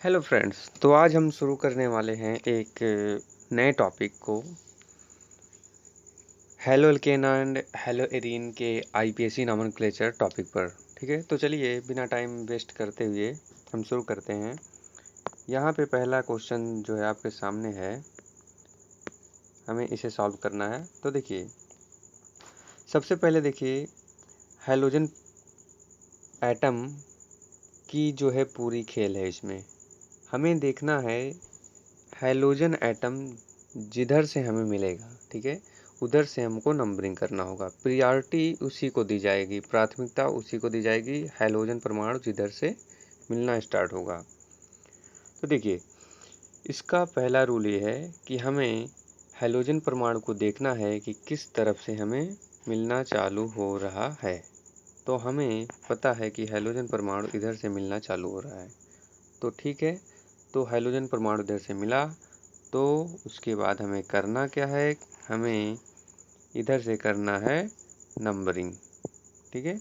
Hello friends, तो आज हम शुरू करने वाले हैं एक नए टॉपिक को halo alkane and hello arene के आईपीएसी नोमेनक्लेचर टॉपिक पर। ठीक है, तो चलिए बिना टाइम वेस्ट करते हुए हम शुरू करते हैं। यहाँ पे पहला क्वेश्चन जो है आपके सामने है, हमें इसे सॉल्व करना है। तो देखिए, सबसे पहले देखिए हैलोजन एटम की जो है पूरी खेल है। इसमें हमें देखना है हैलोजन एटम जिधर से हमें मिलेगा, ठीक है, उधर से हमको नंबरिंग करना होगा। प्रियॉरिटी उसी को दी जाएगी, प्राथमिकता उसी को दी जाएगी हैलोजन परमाणु जिधर से मिलना स्टार्ट होगा। तो देखिए, इसका पहला रूल ये है कि हमें हैलोजन परमाणु को देखना है कि किस तरफ से हमें मिलना चालू हो रहा है। तो हमें पता है कि हैलोजन परमाणु इधर से मिलना चालू हो रहा है, तो ठीक है। तो हैलोजन परमाणु इधर से मिला, तो उसके बाद हमें करना क्या है, हमें इधर से करना है नंबरिंग। ठीक है,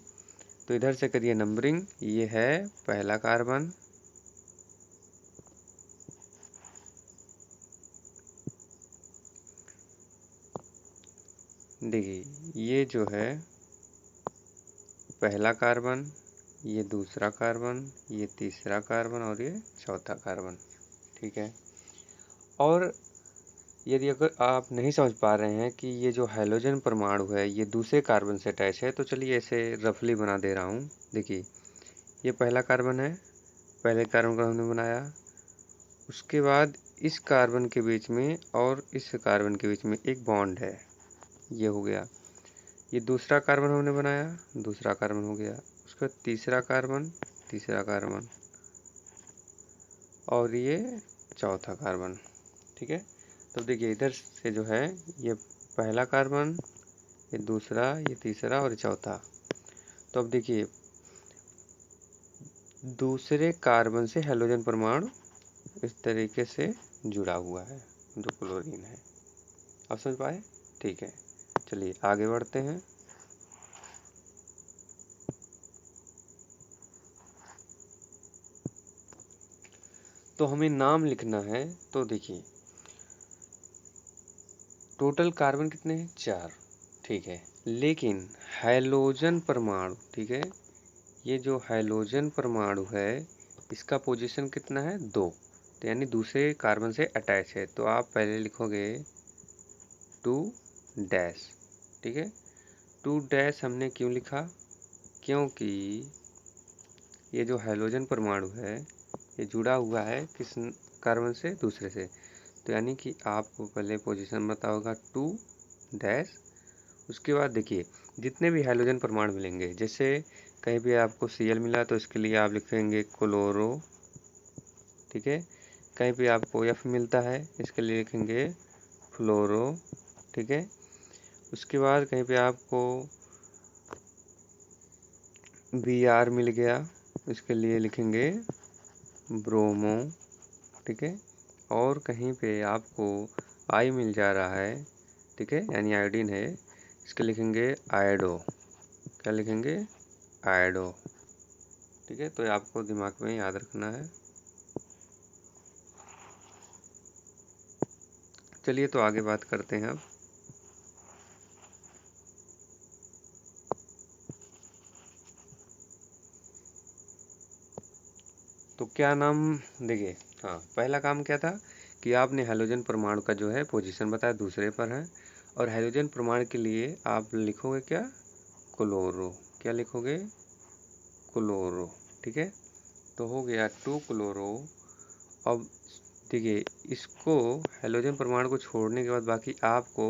तो इधर से करिए नंबरिंग। ये है पहला कार्बन, देखिए ये जो है पहला कार्बन, ये दूसरा कार्बन, ये तीसरा कार्बन और ये चौथा कार्बन। ठीक है, और यदि अगर आप नहीं समझ पा रहे हैं कि ये जो हैलोजन परमाणु है ये दूसरे कार्बन से अटैच है, तो चलिए इसे रफली बना दे रहा हूँ। देखिए, ये पहला कार्बन है, पहले कार्बन को हमने बनाया, उसके बाद इस कार्बन के बीच में और इस कार्बन के बीच में एक बॉन्ड है, ये हो गया। ये दूसरा कार्बन हमने बनाया, दूसरा कार्बन हो गया। उसके बाद तीसरा कार्बन, तीसरा कार्बन, और ये चौथा कार्बन। ठीक है, तो देखिए इधर से जो है ये पहला कार्बन, ये दूसरा, ये तीसरा और चौथा। तो अब देखिए दूसरे कार्बन से हैलोजन परमाणु इस तरीके से जुड़ा हुआ है, जो क्लोरीन है। आप समझ पाए? ठीक है, चलिए आगे बढ़ते हैं। तो हमें नाम लिखना है। तो देखिए टोटल कार्बन कितने हैं? 4। ठीक है, लेकिन हैलोजन परमाणु, ठीक है, ये जो हैलोजन परमाणु है इसका पोजीशन कितना है? 2। तो यानी दूसरे कार्बन से अटैच है। तो आप पहले लिखोगे 2 डैश। ठीक है, 2 डैश हमने क्यों लिखा? क्योंकि ये जो हैलोजन परमाणु है ये जुड़ा हुआ है किस कार्बन से? दूसरे से। तो यानी कि आपको पहले पोजीशन पता होगा 2 डैश। उसके बाद देखिए जितने भी हैलोजन परमाणु मिलेंगे, जैसे कहीं भी आपको Cl मिला तो इसके लिए आप लिखेंगे क्लोरो। ठीक है, कहीं भी आपको F मिलता है इसके लिए लिखेंगे फ्लोरो। ठीक है, उसके बाद कहीं पे आपको Br मिल गया, इसके लिए लिखेंगे ब्रोमो। ठीक है, और कहीं पे आपको I मिल जा रहा है, ठीक है, यानी आयोडीन है, इसके लिखेंगे आयोडो। क्या लिखेंगे? आयोडो। ठीक है, तो ये आपको दिमाग में याद रखना है। चलिए तो आगे बात करते हैं अब। तो क्या नाम, देखिए, हाँ, पहला काम क्या था कि आपने हैलोजन परमाणु का जो है पोजीशन बताया दूसरे पर है, और हैलोजन परमाणु के लिए आप लिखोगे क्या? क्लोरो। क्या लिखोगे? क्लोरो। ठीक है, तो हो गया 2 क्लोरो। अब देखिए इसको हैलोजन परमाणु को छोड़ने के बाद बाकी आपको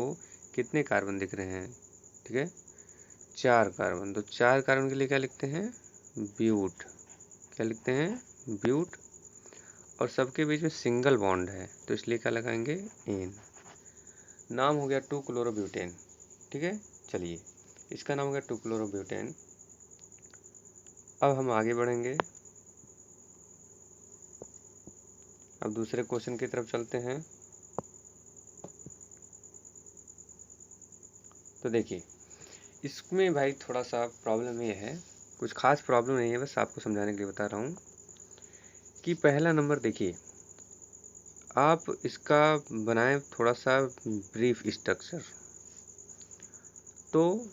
कितने कार्बन दिख रहे हैं? ठीक है, 4 कार्बन। तो 4 कार्बन के लिए क्या लिखते हैं? ब्यूट। क्या लिखते हैं? ब्यूट। और सबके बीच में सिंगल बॉन्ड है तो इसलिए क्या लगाएंगे? एन। नाम हो गया 2 क्लोरोब्यूटेन। ठीक है, चलिए इसका नाम हो गया 2 क्लोरोब्यूटेन। अब हम आगे बढ़ेंगे, अब दूसरे क्वेश्चन की तरफ चलते हैं। तो देखिए इसमें भाई थोड़ा सा प्रॉब्लम ये है, कुछ खास प्रॉब्लम नहीं है, बस आपको समझाने के लिए बता रहा हूँ। कि पहला नंबर देखिए, आप इसका बनाएं थोड़ा सा ब्रीफ स्ट्रक्चर। तो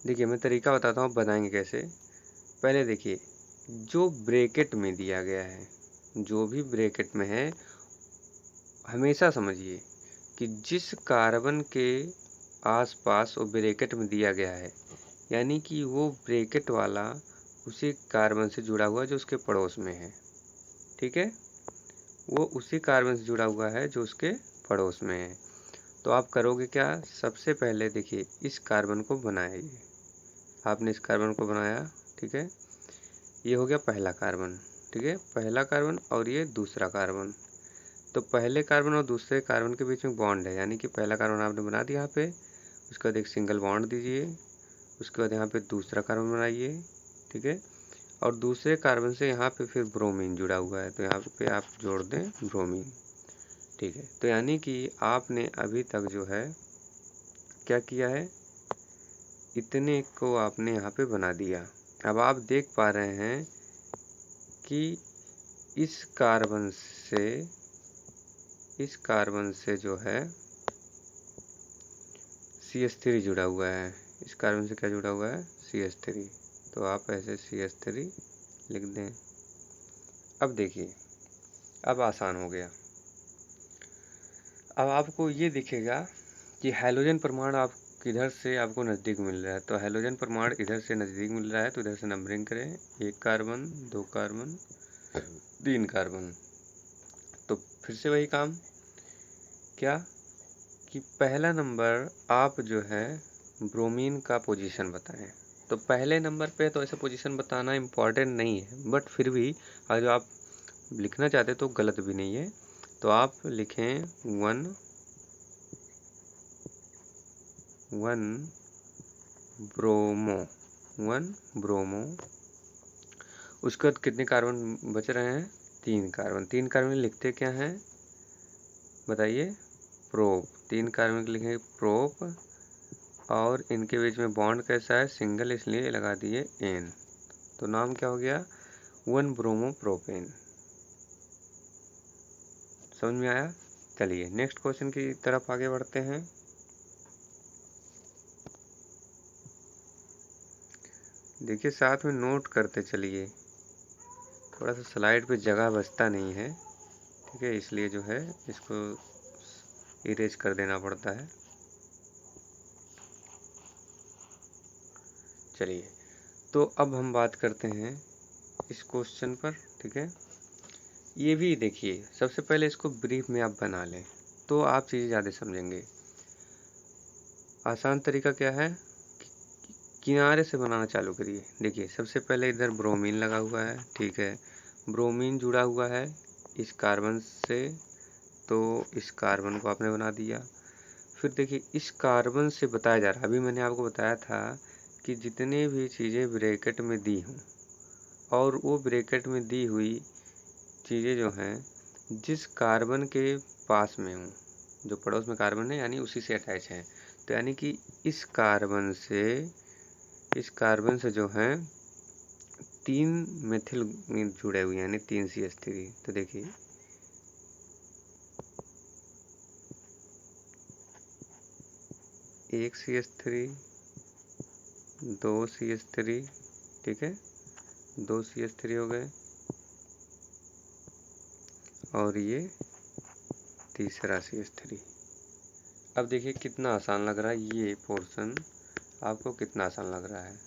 देखिए मैं तरीका बताता हूँ बनाएंगे कैसे। पहले देखिए, जो ब्रैकेट में दिया गया है, जो भी ब्रैकेट में है, हमेशा समझिए कि जिस कार्बन के आसपास वो ब्रैकेट में दिया गया है, यानी कि वो ब्रैकेट वाला उसी कार्बन से जुड़ा हुआ है जो उसके पड़ोस में है। ठीक है, वो उसी कार्बन से जुड़ा हुआ है जो उसके पड़ोस में है। तो आप करोगे क्या, सबसे पहले देखिए इस कार्बन को बनाइए। आपने इस कार्बन को बनाया, ठीक है, ये हो गया पहला कार्बन। ठीक है, पहला कार्बन और ये दूसरा कार्बन। तो पहले कार्बन और दूसरे कार्बन के बीच में बॉन्ड है, यानी कि पहला कार्बन आपने बना दिया यहाँ पे, उसके बाद एक सिंगल बॉन्ड दीजिए, उसके बाद यहाँ पे दूसरा कार्बन बनाइए। ठीक है, और दूसरे कार्बन से यहाँ पे फिर ब्रोमीन जुड़ा हुआ है, तो यहाँ पे आप जोड़ दें ब्रोमीन। ठीक है, तो यानी कि आपने अभी तक जो है क्या किया है, इतने को आपने यहाँ पे बना दिया। अब आप देख पा रहे हैं कि इस कार्बन से जो है CH3 जुड़ा हुआ है। इस कार्बन से क्या जुड़ा हुआ है, CH3। तो आप ऐसे CH3 लिख दें। अब देखिए, अब आसान हो गया। अब आपको ये दिखेगा कि हैलोजन परमाणु आप किधर से आपको नज़दीक मिल रहा है। तो हैलोजन परमाणु इधर से नज़दीक मिल रहा है, तो इधर से नंबरिंग करें, 1 कार्बन 2 कार्बन 3 कार्बन। तो फिर से वही काम, क्या कि पहला नंबर आप जो है ब्रोमीन का पोजीशन बताएं। तो पहले नंबर पे तो ऐसे पोजीशन बताना इम्पॉर्टेंट नहीं है, बट फिर भी अगर आप लिखना चाहते तो गलत भी नहीं है। तो आप लिखें 1 ब्रोमो। उसके बाद कितने कार्बन बच रहे हैं, 3 कार्बन। 3 कार्बन लिखते क्या हैं बताइए, प्रोप। 3 कार्बन लिखेंगे प्रोप, और इनके बीच में बॉन्ड कैसा है, सिंगल, इसलिए लगा दिए N। तो नाम क्या हो गया, 1 ब्रोमो प्रोपेन। समझ में आया। चलिए नेक्स्ट क्वेश्चन की तरफ आगे बढ़ते हैं। देखिए साथ में नोट करते चलिए, थोड़ा सा स्लाइड पे जगह बचता नहीं है। ठीक है, इसलिए जो है इसको इरेज कर देना पड़ता है। चलिए, तो अब हम बात करते हैं इस क्वेश्चन पर। ठीक है, ये भी देखिए, सबसे पहले इसको ब्रीफ में आप बना लें तो आप चीज़ें ज़्यादा समझेंगे। आसान तरीका क्या है, किनारे से बनाना चालू करिए। देखिए सबसे पहले इधर ब्रोमीन लगा हुआ है, ठीक है, ब्रोमीन जुड़ा हुआ है इस कार्बन से, तो इस कार्बन को आपने बना दिया। फिर देखिए इस कार्बन से बताया जा रहा है, अभी मैंने आपको बताया था कि जितने भी चीज़ें ब्रैकेट में दी हों, और वो ब्रैकेट में दी हुई चीज़ें जो हैं जिस कार्बन के पास में हों, जो पड़ोस में कार्बन है यानी उसी से अटैच हैं, तो यानी कि इस कार्बन से जो है 3 मेथिल जुड़े हुए हैं, यानी 3 CH3। तो देखिए एक CH3, 2 CH3, ठीक है, 2 CH3 हो गए, और ये तीसरा CH3। अब देखिए कितना आसान लग रहा है, ये पोर्शन आपको कितना आसान लग रहा है।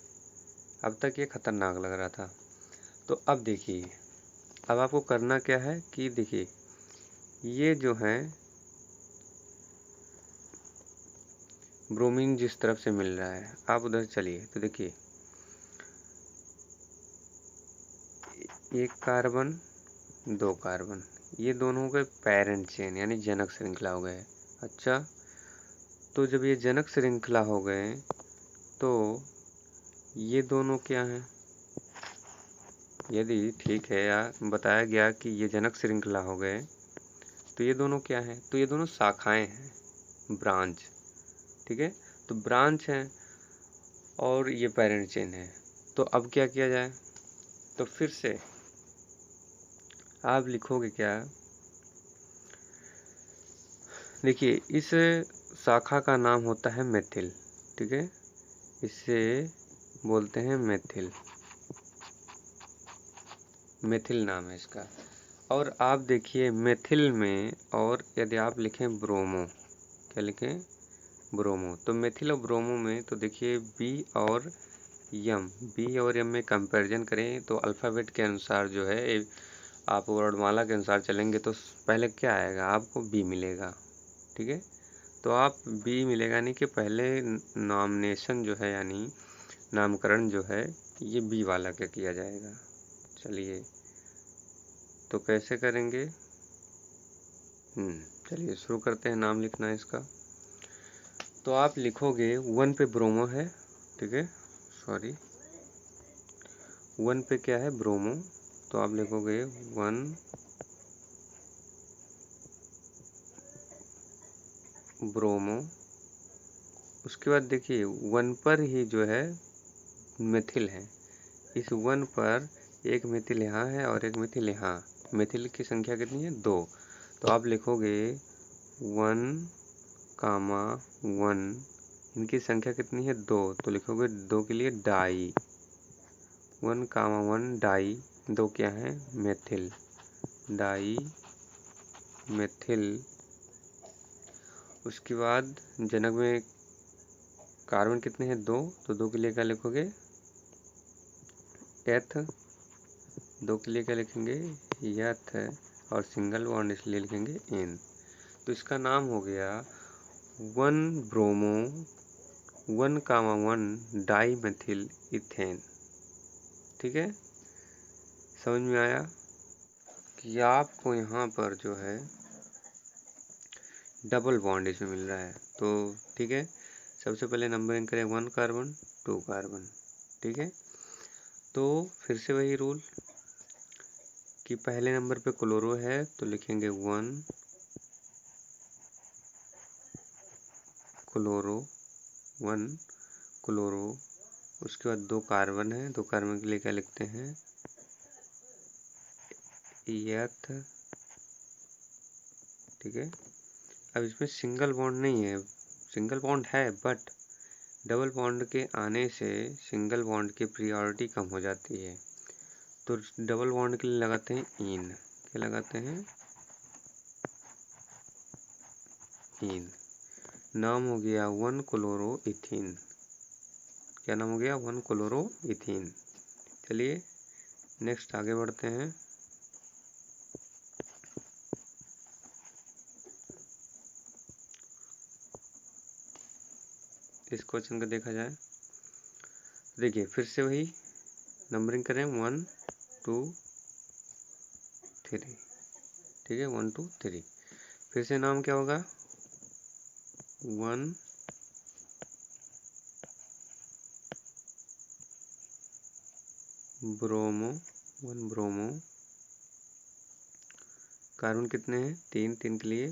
अब तक ये खतरनाक लग रहा था। तो अब देखिए, अब आपको करना क्या है कि देखिए ये जो है ब्रोमीन जिस तरफ से मिल रहा है, आप उधर चलिए। तो देखिए 1 कार्बन 2 कार्बन, ये दोनों के पेरेंट चेन यानी जनक श्रृंखला हो गए। अच्छा, तो जब ये जनक श्रृंखला हो गए तो ये दोनों क्या हैं, यदि ठीक है या बताया गया कि ये जनक श्रृंखला हो गए, तो ये दोनों क्या हैं, तो ये दोनों शाखाएं हैं, ब्रांच। ठीक है, तो ब्रांच हैं और ये पेरेंट चेन है। तो अब क्या किया जाए, तो फिर से आप लिखोगे क्या, देखिए इस शाखा का नाम होता है मेथिल, ठीक है, इसे बोलते हैं मेथिल, मेथिल नाम है इसका। और आप देखिए मेथिल में, और यदि आप लिखें ब्रोमो, क्या लिखें, ब्रोमो, तो मेथिल और ब्रोमो में तो देखिए बी और एम में कंपैरिजन करें तो अल्फ़ाबेट के अनुसार जो है, आप वर्णमाला के अनुसार चलेंगे तो पहले क्या आएगा, आपको बी मिलेगा, ठीक है। तो आप बी मिलेगा, यानी कि पहले नॉमिनेशन जो है, यानी नामकरण जो है, ये बी वाला का किया जाएगा। चलिए तो कैसे करेंगे, चलिए शुरू करते हैं नाम लिखना इसका। तो आप लिखोगे 1 पे ब्रोमो है, ठीक है, सॉरी 1 पे क्या है, ब्रोमो, तो आप लिखोगे 1 ब्रोमो। उसके बाद देखिए 1 पर ही जो है मिथिल है, इस 1 पर एक मिथिल यहाँ है और एक मिथिल यहाँ, मिथिल की संख्या कितनी है, 2, तो आप लिखोगे 1, 1, इनकी संख्या कितनी है, 2, तो लिखोगे 2 के लिए डाई, 1, 1 डाई, 2 क्या है, मेथिल, डाई मेथिल। उसके बाद जनक में कार्बन कितने हैं, 2, तो 2 के लिए क्या लिखोगे, एथ, 2 के लिए क्या लिखेंगे, यथ, और सिंगल बॉन्ड इसलिए लिखेंगे एन। तो इसका नाम हो गया 1 ब्रोमो 1, 1 डाई मेथिल इथेन, ठीक है। समझ में आया कि आपको यहाँ पर जो है डबल बॉन्ड इसमें मिल रहा है, तो ठीक है। सबसे पहले नंबरिंग करें 1 कार्बन 2 कार्बन, ठीक है। तो फिर से वही रूल कि पहले नंबर पे क्लोरो है तो लिखेंगे 1 क्लोरो, 1 क्लोरो। उसके बाद 2 कार्बन है, 2 कार्बन के लिए क्या लिखते हैं, एथ, ठीक है। अब इसमें सिंगल बॉन्ड नहीं है, सिंगल बॉन्ड है बट डबल बॉन्ड के आने से सिंगल बॉन्ड की प्रायोरिटी कम हो जाती है, तो डबल बॉन्ड के लिए लगाते हैं इन, क्या लगाते हैं, इन। नाम हो गया 1 क्लोरो इथीन, क्या नाम हो गया, 1 क्लोरो इथीन। चलिए नेक्स्ट आगे बढ़ते हैं। इस क्वेश्चन को देखा जाए, देखिए फिर से वही नंबरिंग करें 1 2 3, ठीक है, 1 2 3। फिर से नाम क्या होगा, 1 ब्रोमो, 1 ब्रोमो। कार्बन कितने हैं, 3, 3 के लिए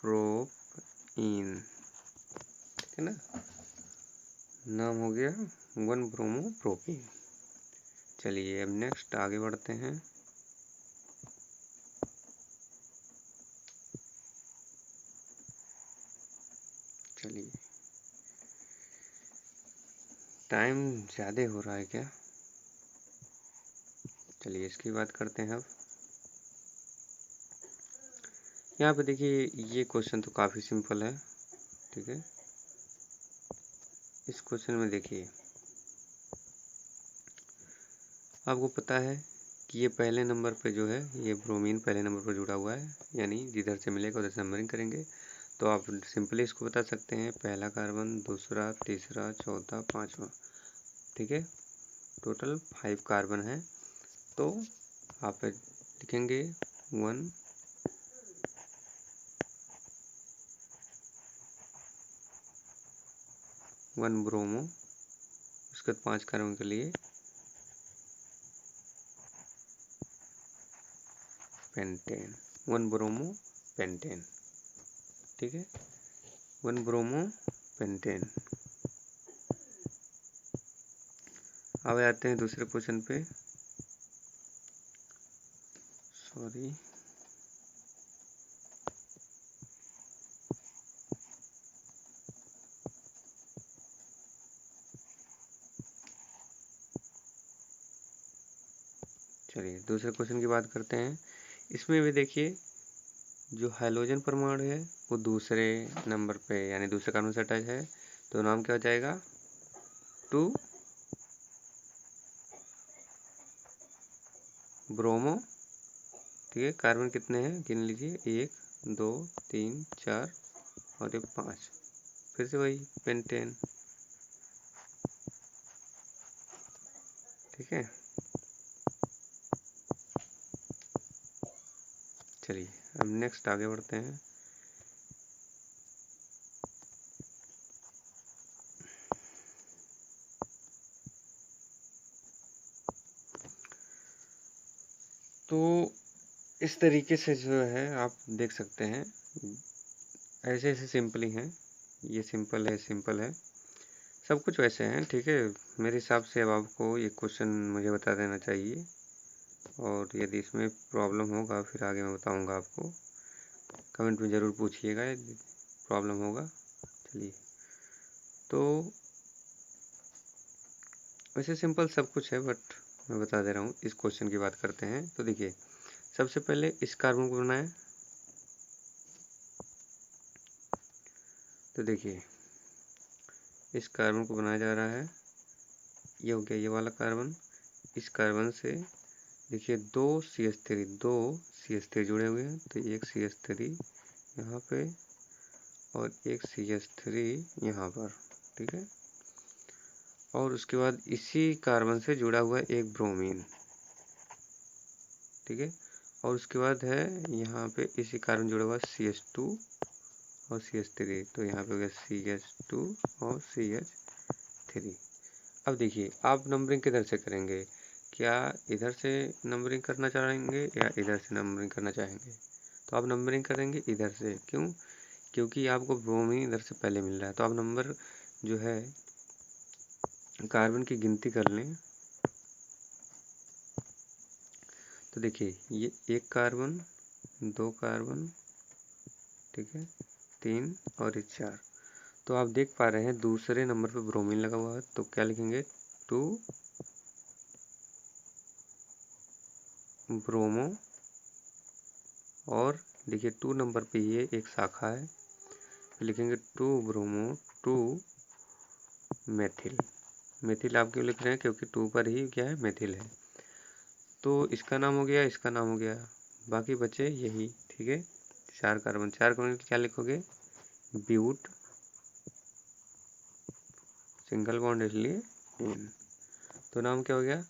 प्रोपीन, ठीक है ना। नाम हो गया 1 ब्रोमो प्रोपीन। चलिए अब नेक्स्ट आगे बढ़ते हैं। चलिए टाइम ज़्यादा हो रहा है क्या, चलिए इसकी बात करते हैं अब। यहाँ पे देखिए ये क्वेश्चन तो काफ़ी सिंपल है, ठीक है। इस क्वेश्चन में देखिए आपको पता है कि ये पहले नंबर पे जो है, ये ब्रोमीन पहले नंबर पर जुड़ा हुआ है, यानी जिधर से मिलेगा उधर से नंबरिंग करेंगे। तो आप सिंपली इसको बता सकते हैं, पहला कार्बन, दूसरा, तीसरा, चौथा, पांचवा, ठीक है। टोटल 5 कार्बन है, तो आप लिखेंगे 1 ब्रोमो, उसके बाद 5 कार्बन के लिए पेंटेन, 1 ब्रोमो पेंटेन, ठीक है, 1 ब्रोमो पेंटेन। अब आते हैं दूसरे क्वेश्चन पे। सॉरी, चलिए दूसरे क्वेश्चन की बात करते हैं। इसमें भी देखिए जो हाइड्रोजन परमाणु है वो दूसरे नंबर पे यानी दूसरे कार्बन से अटैच है, तो नाम क्या हो जाएगा, 2 ब्रोमो। ठीक है, कार्बन कितने हैं गिन लीजिए, 1 2 3 4 और ये 5, फिर से वही पेंटेन। ठीक है, चलिए अब नेक्स्ट आगे बढ़ते हैं। तो इस तरीके से जो है आप देख सकते हैं, ऐसे ऐसे सिंपल ही हैं, ये सिंपल है, सब कुछ वैसे हैं। ठीक है, मेरे हिसाब से अब आपको ये क्वेश्चन मुझे बता देना चाहिए, और यदि इसमें प्रॉब्लम होगा फिर आगे मैं बताऊंगा आपको, कमेंट में ज़रूर पूछिएगा यदि प्रॉब्लम होगा। चलिए, तो वैसे सिंपल सब कुछ है बट मैं बता दे रहा हूँ। इस क्वेश्चन की बात करते हैं तो देखिए, सबसे पहले इस कार्बन को बनाएं, तो देखिए इस कार्बन को बनाया जा रहा है, ये हो गया ये वाला कार्बन। इस कार्बन से देखिए दो CH3 जुड़े हुए हैं, तो एक CH3 यहाँ पे और एक CH3 यहाँ पर। ठीक है, और उसके बाद इसी कार्बन से जुड़ा हुआ एक ब्रोमीन। ठीक है, और उसके बाद है यहाँ पे इसी कार्बन जुड़ा हुआ CH2 और CH3, तो यहाँ पे हो गया CH2 और CH3। अब देखिए आप नंबरिंग किधर से करेंगे, क्या इधर से नंबरिंग करना चाहेंगे या इधर से नंबरिंग करना चाहेंगे, तो आप नंबरिंग करेंगे इधर से। क्यों, क्योंकि आपको ब्रोमीन इधर से पहले मिल रहा है, तो आप नंबर जो है कार्बन की गिनती कर लें। तो देखिए ये एक कार्बन, दो कार्बन, ठीक है, 3 और ये 4, तो आप देख पा रहे हैं दूसरे नंबर पे ब्रोमीन लगा हुआ है, तो क्या लिखेंगे, 2 ब्रोमो, और देखिए 2 नंबर पे ये एक शाखा है, फिर लिखेंगे 2 ब्रोमो 2 मेथिल। मेथिल आप क्यों लिख रहे हैं, क्योंकि 2 पर ही क्या है, मेथिल है, तो इसका नाम हो गया, इसका नाम हो गया, बाकी बचे यही। ठीक है, 4 कार्बन क्या लिखोगे, ब्यूट, सिंगल बॉन्ड इसलिए इन, तो नाम क्या हो गया,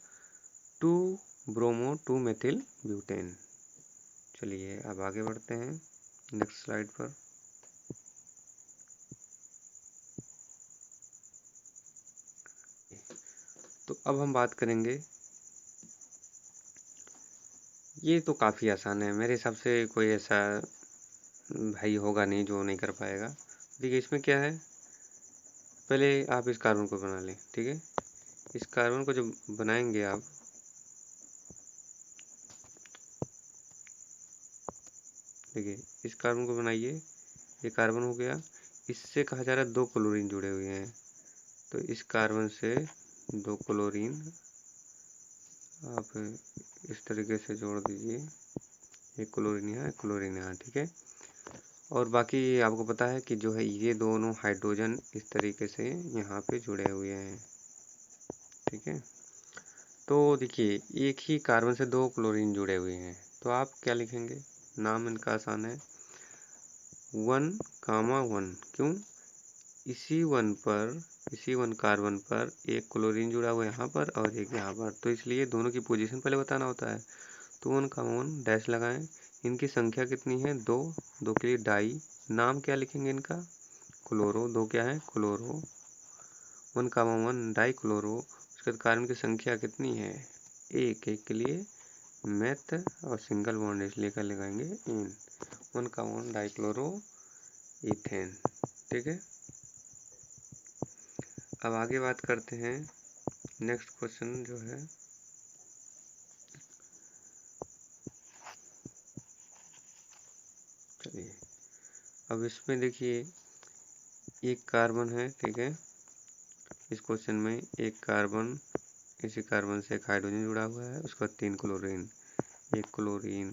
2 ब्रोमो 2 मेथिल ब्यूटेन। चलिए अब आगे बढ़ते हैं नेक्स्ट स्लाइड पर। तो अब हम बात करेंगे, ये तो काफ़ी आसान है मेरे हिसाब से, कोई ऐसा भाई होगा नहीं जो नहीं कर पाएगा। देखिए इसमें क्या है, पहले आप इस कार्बन को बना लें। ठीक है, इस कार्बन को जब बनाएंगे आप, देखिए इस कार्बन को बनाइए, ये कार्बन हो गया, इससे कहा जा रहा है 2 क्लोरीन जुड़े हुए हैं, तो इस कार्बन से 2 क्लोरीन आप इस तरीके से जोड़ दीजिए, एक क्लोरीन यहाँ, क्लोरीन यहाँ। ठीक है, और बाकी आपको पता है कि जो है ये दोनों हाइड्रोजन इस तरीके से यहाँ पे जुड़े हुए हैं। ठीक है, तो देखिए एक ही कार्बन से 2 क्लोरीन जुड़े हुए हैं, तो आप क्या लिखेंगे, नाम इनका आसान है, 1,1। क्यों, इसी वन कार्बन पर एक क्लोरीन जुड़ा हुआ है यहाँ पर और एक यहाँ पर, तो इसलिए दोनों की पोजीशन पहले बताना होता है, तो 1,1 डैश लगाएं। इनकी संख्या कितनी है, 2, 2 के लिए डाई, नाम क्या लिखेंगे इनका, क्लोरो, 2 क्या है, क्लोरो, 1,1 डाई क्लोरो। उसके बाद कार्बन की संख्या कितनी है, एक के लिए मेथ, और सिंगल बॉन्ड इसलिए क्या लगाएंगे, इन, 1,1 डाई क्लोरो इथेन। ठीक है, अब आगे बात करते हैं, नेक्स्ट क्वेश्चन जो है, अब इसमें देखिए एक कार्बन है, ठीक है। इस क्वेश्चन में एक कार्बन, इसी कार्बन से एक हाइड्रोजन जुड़ा हुआ है, उसका 3 क्लोरीन, एक क्लोरीन,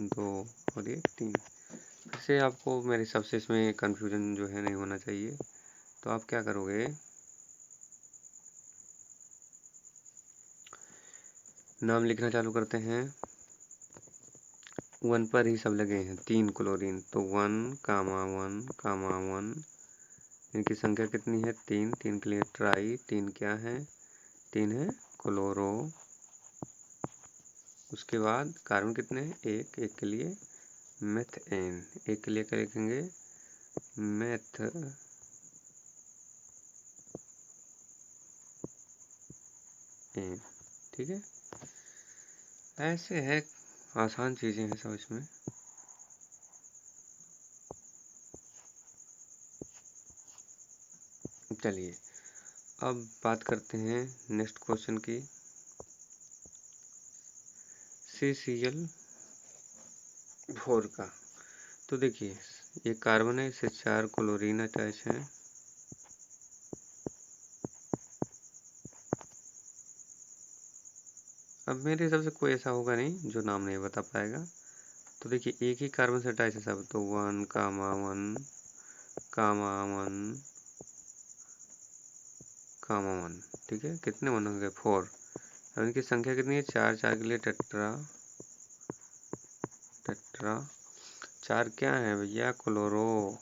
2 और ये 3। फिर से आपको मेरे हिसाब से इसमें कन्फ्यूजन जो है नहीं होना चाहिए। तो आप क्या करोगे, नाम लिखना चालू करते हैं। 1 पर ही सब लगे हैं, 3 क्लोरीन, तो 1 कामा 1 कामा 1, इनकी संख्या कितनी है 3, 3 के लिए ट्राई, 3 क्या है 3 है क्लोरो। उसके बाद कार्बन कितने हैं, एक के लिए मेथेन, एक के लिए क्या लिखेंगे मेथेन, ठीक है। ऐसे है, आसान चीजें हैं सब इसमें। चलिए अब बात करते हैं नेक्स्ट क्वेश्चन की। CCl4 का। तो देखिए ये कार्बन है, इससे 4 क्लोरीन अटैच है, अब मेरे हिसाब से कोई ऐसा होगा नहीं जो नाम नहीं बता पाएगा। तो देखिए एक ही कार्बन से अटैच है सब, तो 1 कामा 1 कामा 1 कामा 1, ठीक है। कितने 1 हो गए 4। अब इनकी संख्या कितनी है 4, 4 के लिए टेट्रा, टेट्रा 4 क्या है भैया क्लोरो,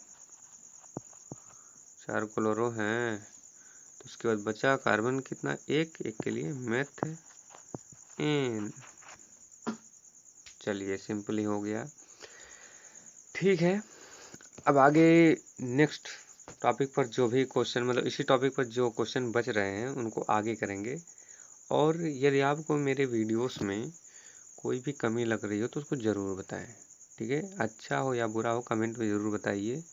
4 क्लोरो हैं। तो उसके बाद बचा कार्बन कितना, एक के लिए मेथेन। चलिए सिंपल ही हो गया, ठीक है। अब आगे नेक्स्ट टॉपिक पर जो भी क्वेश्चन, मतलब इसी टॉपिक पर जो क्वेश्चन बच रहे हैं उनको आगे करेंगे। और यदि आपको मेरे वीडियोस में कोई भी कमी लग रही हो तो उसको ज़रूर बताएं, ठीक है। अच्छा हो या बुरा हो कमेंट में ज़रूर बताइए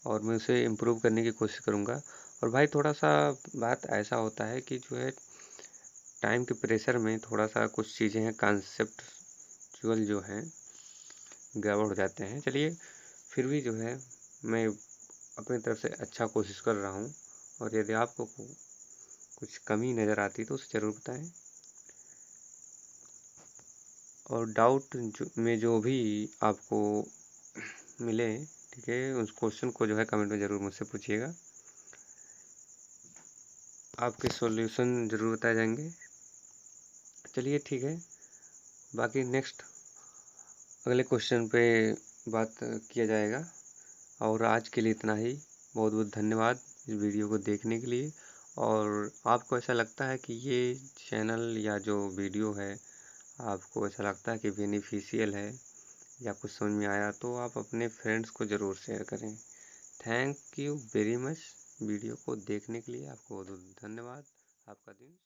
और मैं उसे इम्प्रूव करने की कोशिश करूँगा। और भाई थोड़ा सा बात ऐसा होता है कि जो है टाइम के प्रेशर में थोड़ा सा कुछ चीज़ें हैं कॉन्सेप्चुअल जो हैं गड़बड़ हो जाते हैं। चलिए फिर भी जो है मैं अपनी तरफ से अच्छा कोशिश कर रहा हूँ, और यदि आपको कुछ कमी नज़र आती तो उसे ज़रूर बताएं। और डाउट में जो भी आपको मिले, ठीक है, उस क्वेश्चन को जो है कमेंट में ज़रूर मुझसे पूछिएगा, आपके सॉल्यूशन ज़रूर बताए जाएंगे। चलिए ठीक है, बाकी नेक्स्ट अगले क्वेश्चन पे बात किया जाएगा। और आज के लिए इतना ही, बहुत बहुत धन्यवाद इस वीडियो को देखने के लिए। और आपको ऐसा लगता है कि ये चैनल या जो वीडियो है आपको ऐसा लगता है कि बेनिफिशियल है या कुछ समझ में आया, तो आप अपने फ्रेंड्स को ज़रूर शेयर करें। Thank you very much video को देखने के लिए, आपको बहुत बहुत धन्यवाद। आपका दिन